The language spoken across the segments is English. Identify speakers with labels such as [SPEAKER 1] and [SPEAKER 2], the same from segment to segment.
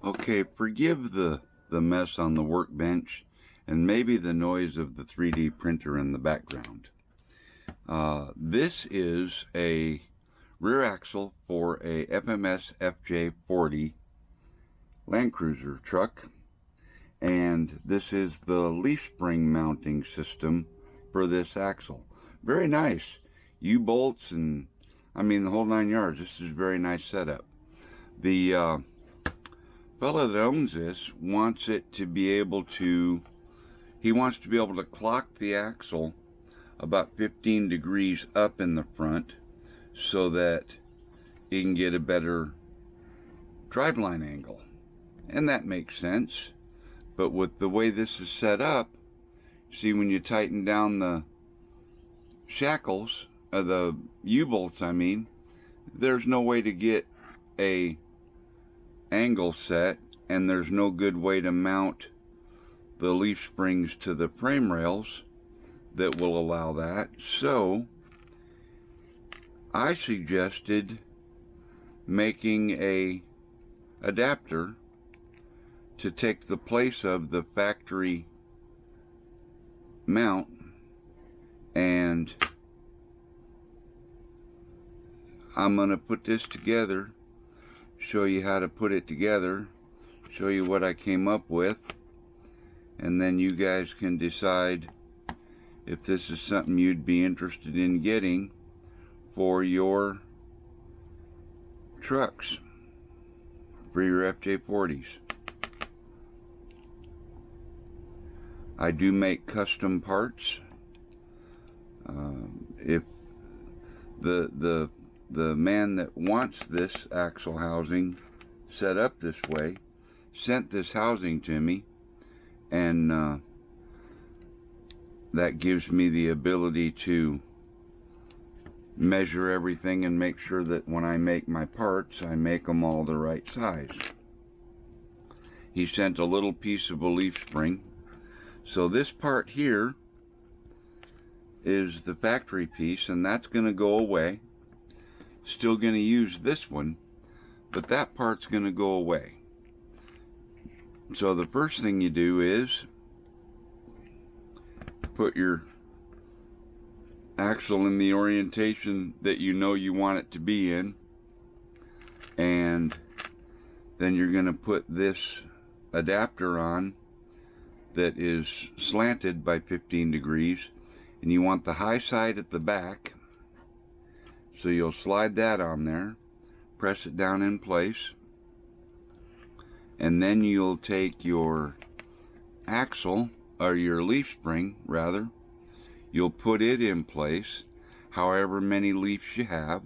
[SPEAKER 1] Okay, forgive the mess on the workbench and maybe the noise of the 3D printer in the background. This is a rear axle for a FMS FJ40 Land Cruiser truck, and this is the Leafspring mounting system for this axle. Very nice. U-bolts and I mean the whole 9 yards. This is a very nice setup. The fellow that owns this wants it to be able to, he wants to be able to clock the axle about 15 degrees up in the front so that he can get a better driveline angle. And that makes sense. But with the way this is set up, see, when you tighten down the shackles, the U-bolts I mean, there's no way to get a angle set, and there's no good way to mount the leaf springs to the frame rails that will allow that. So I suggested making a adapter to take the place of the factory mount, and I'm going to put this together, show you how to put it together, show you what I came up with, and then you guys can decide if this is something you'd be interested in getting for your trucks, for your FJ40s. I do make custom parts. If the man that wants this axle housing set up this way sent this housing to me, and that gives me the ability to measure everything and make sure that when I make my parts, I make them all the right size. He sent a little piece of a leaf spring. So this part here is the factory piece, and that's going to go away. Still going to use this one, but that part's going to go away. So the first thing you do is put your axle in the orientation that you know you want it to be in, and then you're going to put this adapter on that is slanted by 15 degrees, and you want the high side at the back, so you'll slide that on there, press it down in place, and then you'll take your axle, or your leaf spring rather, you'll put it in place however many leaves you have,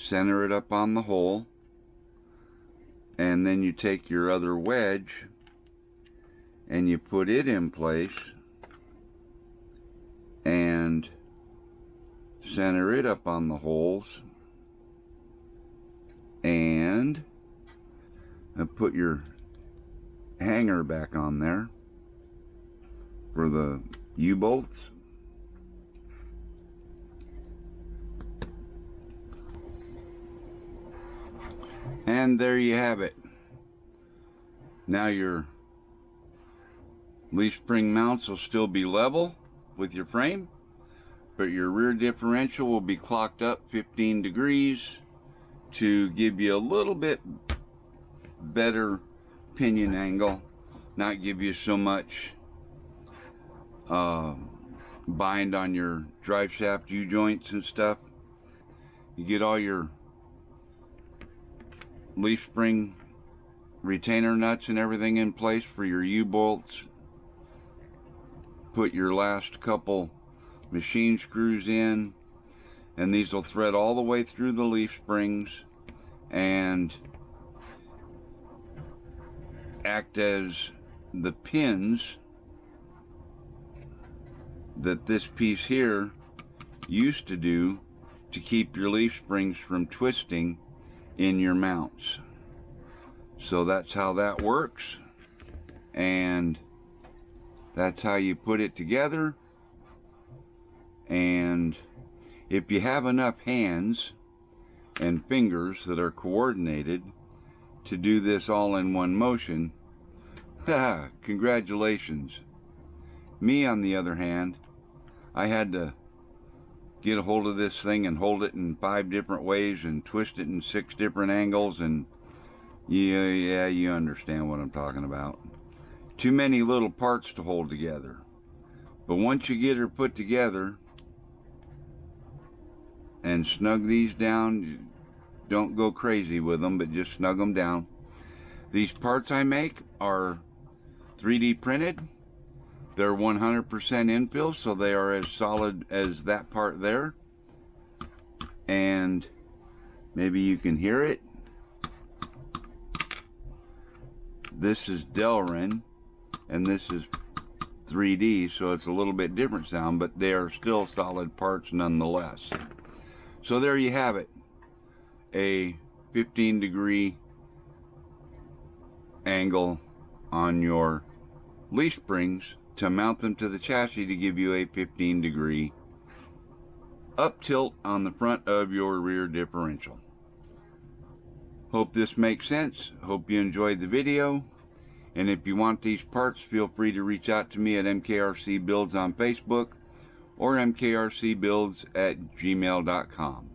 [SPEAKER 1] center it up on the hole, and then you take your other wedge and you put it in place and center it up on the holes, and put your hanger back on there for the U-bolts. And there you have it. Now your leaf spring mounts will still be level with your frame, but your rear differential will be clocked up 15 degrees to give you a little bit better pinion angle, not give you so much bind on your drive shaft U-joints and stuff. You get all your leaf spring retainer nuts and everything in place for your U-bolts. Put your last couple machine screws in, and these will thread all the way through the leaf springs and act as the pins that this piece here used to do to keep your leaf springs from twisting in your mounts. So that's how that works, and that's how you put it together. And if you have enough hands and fingers that are coordinated, to do this all in one motion, congratulations. Me, on the other hand, I had to get a hold of this thing and hold it in 5 different ways and twist it in 6 different angles, and yeah, you understand what I'm talking about. Too many little parts to hold together. But once you get her put together and snug these down, don't go crazy with them, but just snug them down. These parts I make are 3D printed. They're 100% infill, so they are as solid as that part there. And maybe you can hear it. This is Delrin, and this is 3D, so it's a little bit different sound, but they are still solid parts nonetheless. So there you have it. A 15-degree angle on your leaf springs to mount them to the chassis to give you a 15-degree up tilt on the front of your rear differential. Hope this makes sense. Hope you enjoyed the video. And if you want these parts, feel free to reach out to me at MKRC Builds on Facebook or mkrcbuilds@gmail.com.